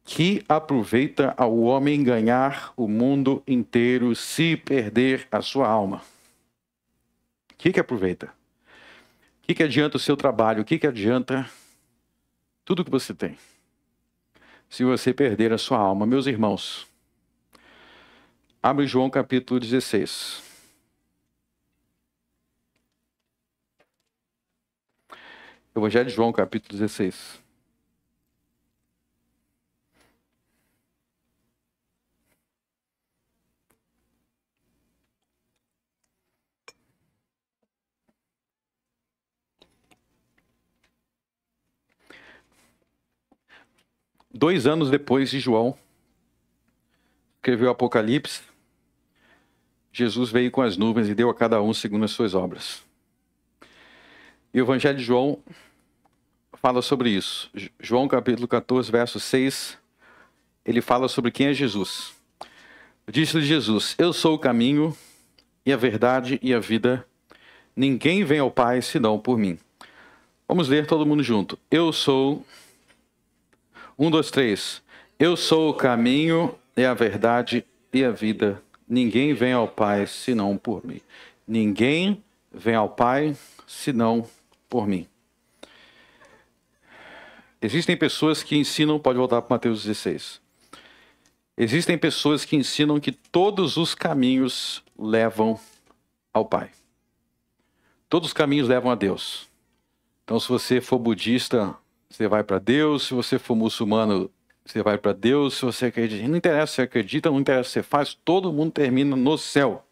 Que aproveita ao homem ganhar o mundo inteiro se perder a sua alma? O que aproveita? O que adianta o seu trabalho? O que adianta tudo que você tem? Se você perder a sua alma. Meus irmãos, abre João capítulo 16. Evangelho de João capítulo 16. Dois anos depois de João escreveu o Apocalipse, Jesus veio com as nuvens e deu a cada um segundo as suas obras. E o Evangelho de João fala sobre isso. João capítulo 14, verso 6, ele fala sobre quem é Jesus. Disse-lhe Jesus: eu sou o caminho e a verdade e a vida. Ninguém vem ao Pai senão por mim. Vamos ler todo mundo junto. Eu sou... 1, 2, 3. Eu sou o caminho e a verdade e a vida. Ninguém vem ao Pai senão por mim. Ninguém vem ao Pai senão por mim. Existem pessoas que ensinam, pode voltar para Mateus 16. Existem pessoas que ensinam que todos os caminhos levam ao Pai. Todos os caminhos levam a Deus. Então, se você for budista, você vai para Deus. Se você for muçulmano, você vai para Deus. Se você acredita, não interessa se você acredita, não interessa se você faz, todo mundo termina no céu.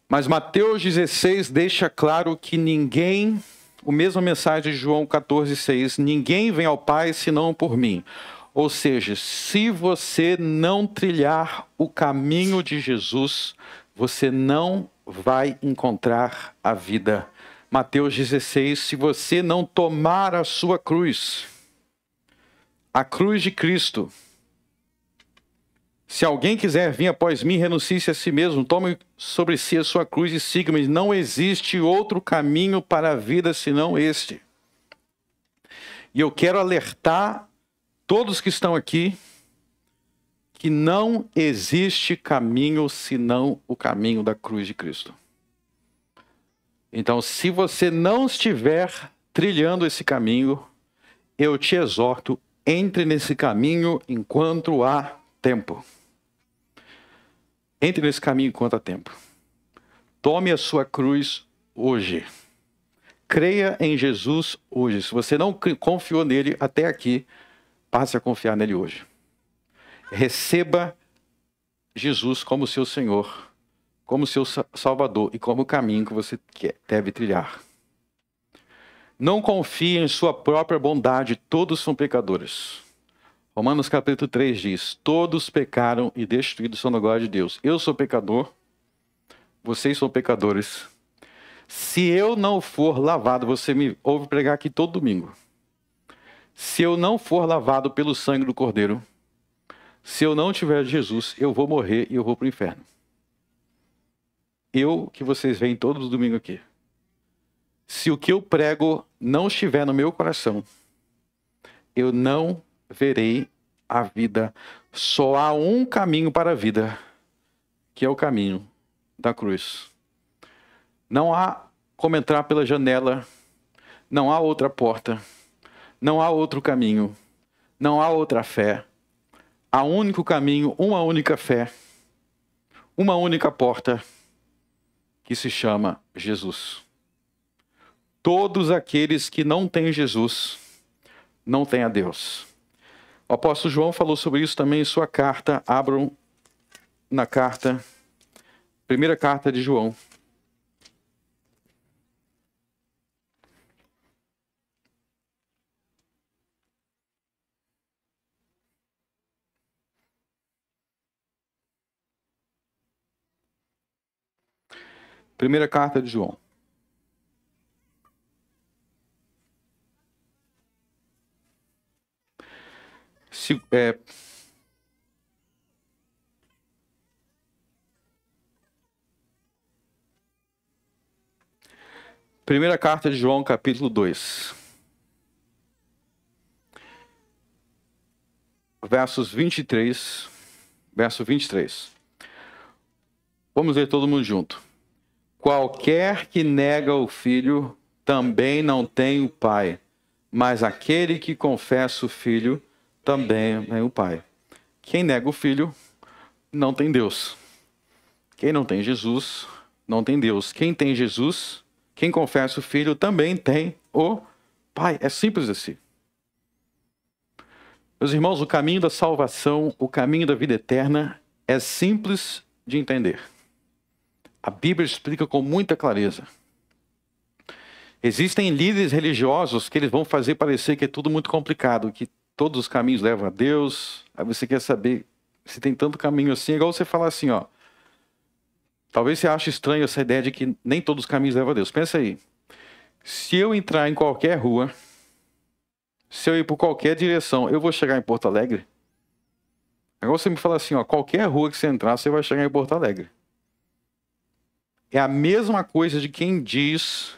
Mas Mateus 16 deixa claro que ninguém, a mesma mensagem de João 14, 6, ninguém vem ao Pai senão por mim. Ou seja, se você não trilhar o caminho de Jesus, você não vai encontrar a vida. Mateus 16, se você não tomar a sua cruz, a cruz de Cristo, se alguém quiser vir após mim, renuncie-se a si mesmo, tome sobre si a sua cruz e siga-me. Não existe outro caminho para a vida senão este. E eu quero alertar todos que estão aqui que não existe caminho senão o caminho da cruz de Cristo. Então, se você não estiver trilhando esse caminho, eu te exorto, entre nesse caminho enquanto há tempo. Entre nesse caminho enquanto há tempo. Tome a sua cruz hoje. Creia em Jesus hoje. Se você não confiou nele até aqui, passe a confiar nele hoje. Receba Jesus como seu Senhor, como seu Salvador e como o caminho que você deve trilhar. Não confie em sua própria bondade, todos são pecadores. Romanos capítulo 3 diz: todos pecaram e destruídos são da glória de Deus. Eu sou pecador, vocês são pecadores. Se eu não for lavado, você me ouve pregar aqui todo domingo. Se eu não for lavado pelo sangue do Cordeiro, se eu não tiver Jesus, eu vou morrer e eu vou para o inferno. Eu, que vocês veem todos os domingos aqui. Se o que eu prego não estiver no meu coração, eu não verei a vida. Só há um caminho para a vida, que é o caminho da cruz. Não há como entrar pela janela, não há outra porta, não há outro caminho, não há outra fé. Há um único caminho, uma única fé, uma única porta, que se chama Jesus. Todos aqueles que não têm Jesus, não têm a Deus. O apóstolo João falou sobre isso também em sua carta. Abram na carta, primeira carta de João. Primeira carta de João. Primeira carta de João, capítulo 2. Versos 23, verso 23. Vamos ler todo mundo junto. Qualquer que nega o Filho também não tem o Pai, mas aquele que confessa o Filho também tem o Pai. Quem nega o Filho não tem Deus. Quem não tem Jesus não tem Deus. Quem tem Jesus, quem confessa o Filho também tem o Pai. É simples assim. Meus irmãos, o caminho da salvação, o caminho da vida eterna é simples de entender. A Bíblia explica com muita clareza. Existem líderes religiosos que eles vão fazer parecer que é tudo muito complicado, que todos os caminhos levam a Deus. Aí você quer saber se tem tanto caminho assim. É igual você falar assim, ó. Talvez você ache estranho essa ideia de que nem todos os caminhos levam a Deus. Pensa aí. Se eu entrar em qualquer rua, se eu ir por qualquer direção, eu vou chegar em Porto Alegre? Agora você me fala assim, ó, qualquer rua que você entrar, você vai chegar em Porto Alegre. É a mesma coisa de quem diz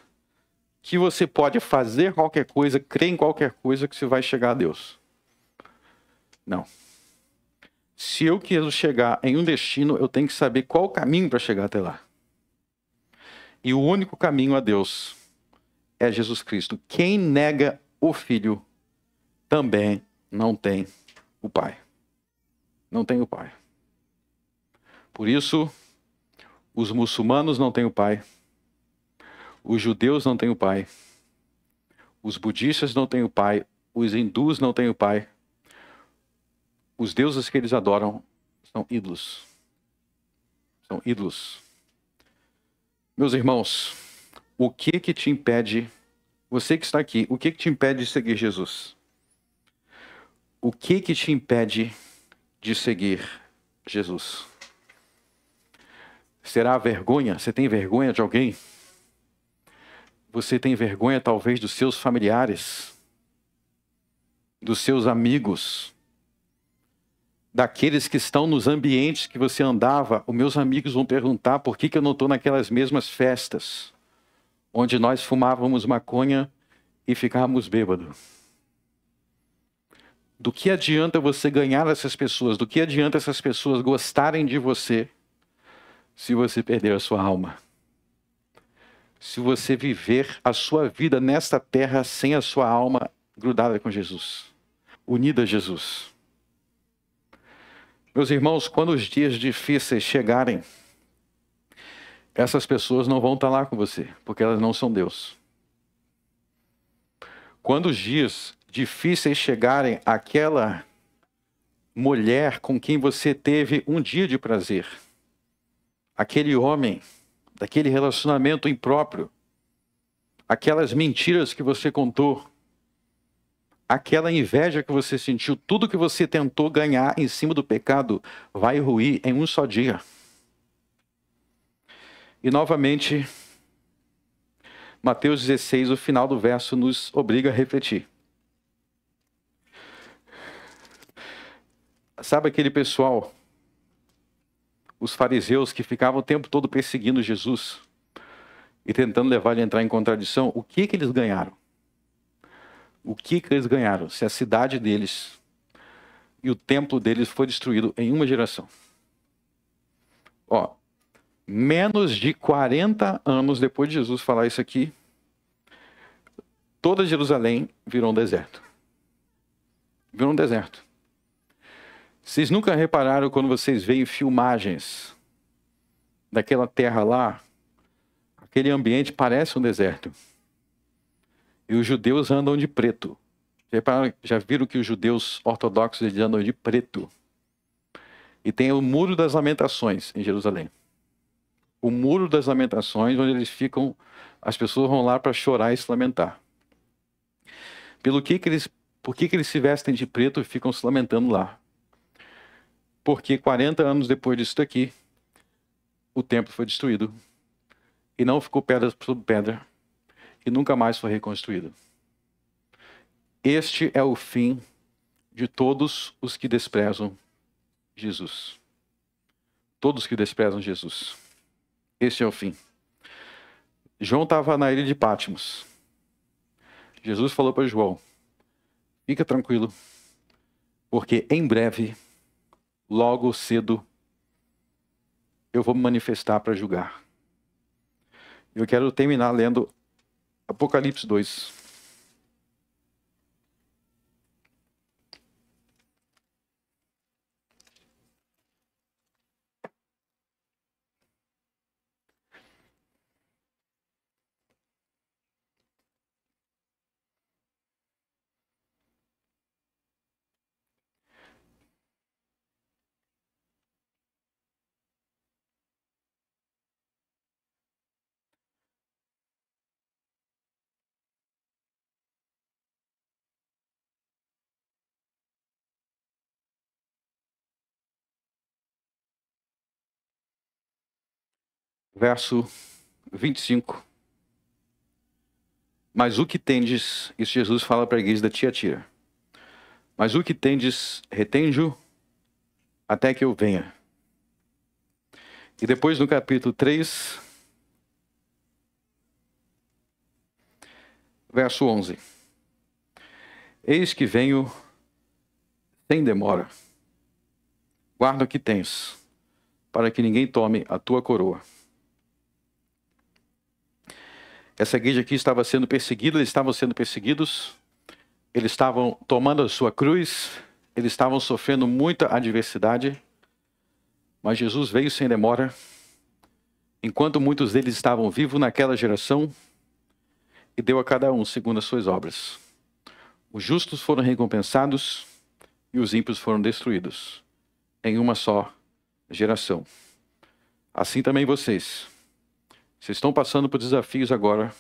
que você pode fazer qualquer coisa, crer em qualquer coisa, que você vai chegar a Deus. Não. Se eu quero chegar em um destino, eu tenho que saber qual o caminho para chegar até lá. E o único caminho a Deus é Jesus Cristo. Quem nega o Filho também não tem o Pai. Não tem o Pai. Por isso, os muçulmanos não têm o Pai. Os judeus não têm o Pai. Os budistas não têm o Pai. Os hindus não têm o Pai. Os deuses que eles adoram são ídolos. São ídolos. Meus irmãos, o que te impede, você que está aqui, o que te impede de seguir Jesus? O que te impede de seguir Jesus? Será a vergonha? Você tem vergonha de alguém? Você tem vergonha talvez dos seus familiares? Dos seus amigos? Daqueles que estão nos ambientes que você andava? Os meus amigos vão perguntar por que eu não estou naquelas mesmas festas onde nós fumávamos maconha e ficávamos bêbados. Do que adianta você ganhar essas pessoas? Do que adianta essas pessoas gostarem de você se você perder a sua alma? Se você viver a sua vida nesta terra sem a sua alma grudada com Jesus, unida a Jesus. Meus irmãos, quando os dias difíceis chegarem, essas pessoas não vão estar lá com você, porque elas não são Deus. Quando os dias difíceis chegarem, aquela mulher com quem você teve um dia de prazer, aquele homem, daquele relacionamento impróprio, aquelas mentiras que você contou, aquela inveja que você sentiu, tudo que você tentou ganhar em cima do pecado vai ruir em um só dia. E novamente, Mateus 16, o final do verso nos obriga a refletir. Sabe aquele pessoal, os fariseus que ficavam o tempo todo perseguindo Jesus e tentando levar ele a entrar em contradição? O que eles ganharam? O que eles ganharam se a cidade deles e o templo deles foi destruído em uma geração? Ó, menos de 40 anos depois de Jesus falar isso aqui, toda Jerusalém virou um deserto. Virou um deserto. Vocês nunca repararam quando vocês veem filmagens daquela terra lá, aquele ambiente parece um deserto. E os judeus andam de preto. Já viram que os judeus ortodoxos eles andam de preto? E tem o Muro das Lamentações em Jerusalém. O Muro das Lamentações, onde eles ficam, as pessoas vão lá para chorar e se lamentar. Por que eles se vestem de preto e ficam se lamentando lá? Porque 40 anos depois disso daqui, o templo foi destruído. E não ficou pedra sobre pedra. E nunca mais foi reconstruído. Este é o fim de todos os que desprezam Jesus. Todos que desprezam Jesus. Este é o fim. João estava na ilha de Patmos. Jesus falou para João: fica tranquilo, porque em breve, logo cedo, eu vou me manifestar para julgar. Eu quero terminar lendo Apocalipse 2. Verso 25. Mas o que tendes, isso Jesus fala para a igreja da Tiatira. Mas o que tendes, retende-o até que eu venha. E depois no capítulo 3, verso 11. Eis que venho sem demora. Guarda o que tens, para que ninguém tome a tua coroa. Essa igreja aqui estava sendo perseguida, eles estavam sendo perseguidos, eles estavam tomando a sua cruz, eles estavam sofrendo muita adversidade, mas Jesus veio sem demora, enquanto muitos deles estavam vivos naquela geração, e deu a cada um segundo as suas obras. Os justos foram recompensados e os ímpios foram destruídos, em uma só geração. Assim também vocês estão passando por desafios agora,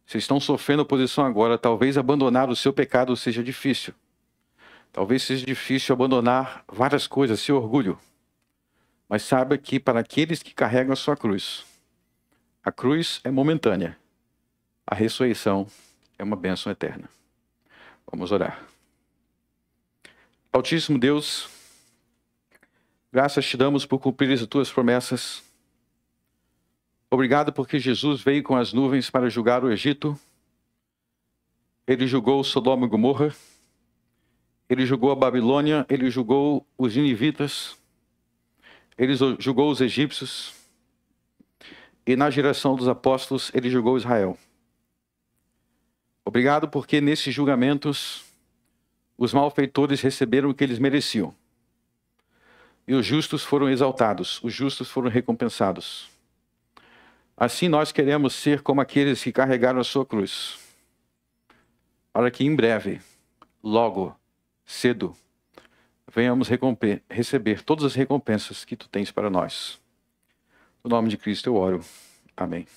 vocês estão sofrendo oposição agora, talvez abandonar o seu pecado seja difícil. Talvez seja difícil abandonar várias coisas, seu orgulho. Mas saiba que para aqueles que carregam a sua cruz, a cruz é momentânea. A ressurreição é uma bênção eterna. Vamos orar. Altíssimo Deus, graças te damos por cumprir as tuas promessas. Obrigado porque Jesus veio com as nuvens para julgar o Egito. Ele julgou Sodoma e Gomorra. Ele julgou a Babilônia. Ele julgou os ninivitas. Ele julgou os egípcios. E na geração dos apóstolos, ele julgou Israel. Obrigado porque nesses julgamentos, os malfeitores receberam o que eles mereciam. E os justos foram exaltados. Os justos foram recompensados. Assim nós queremos ser como aqueles que carregaram a sua cruz, para que em breve, logo, cedo, venhamos receber todas as recompensas que tu tens para nós. No nome de Cristo eu oro. Amém.